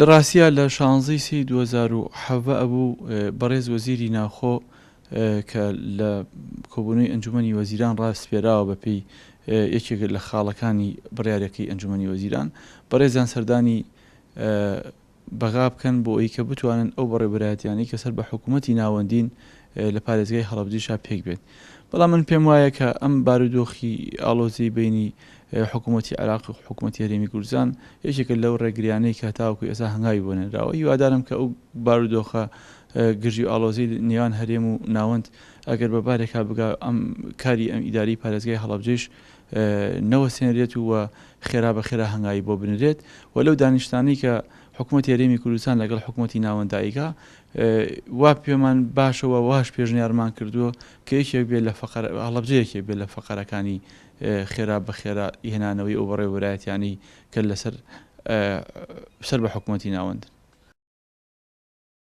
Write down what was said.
لە ڕاستیە لە 16ی سی 2017 ئەبوو بەڕێز وەزیری ناوخۆ کە لە کۆبوونەوەی ئەنجومەنی وەزیران ڕاستپێراوە بەپێی یەکێک لە خاڵەکانی بڕیارەکەی ئەنجومەنی وەزیران بەڕێزان سەردانی بەغا بکەن بۆ ئەوەی کە بتوانن ئەو بەڕێوەبەرایەتیانەی کە سەر بە حکوومەتی ناوەندین لە پارێزگای هەڵەبجەیشا پێک بێت. بەڵام من پێم وایە کە ئەم بارودۆخی ئاڵۆزەی بینی حکوومەتی عێراق و حکوومەتی هەرێمی کوردستان یەکێکە لەو ڕێگریانەی کە تاوەکو ئێستا هەنگاوی بۆ نێراوە. هیوادارم کە ئەو بارودۆخە گژی و ئاڵۆزەی نێوان هەرێم و ناوەند ئەگەر بەبارێکا بگا ئەم کاری ئەم ئیداری پارێزگای هەڵەبجەیش نەوەسێنرێت و خێرا بە خێرا هەنگاوی بۆ بنرێت و لەو دانیشتانەی کە حکوومەتی هەرێمی کوردستان لەگەڵ حکوومەتی ناوەنداییگا وا پێمان باشەوە واش پێشنیارمان کردووە کە یەکێک بێت لە هەڵەبجەیەکێک بێت لە فەقەرەکانی خێرا بە خێرا هێنانەوەی ئەو بەڕێوەبەرایەتیانی کە لەسەر بە حکوومەتی ناوەند.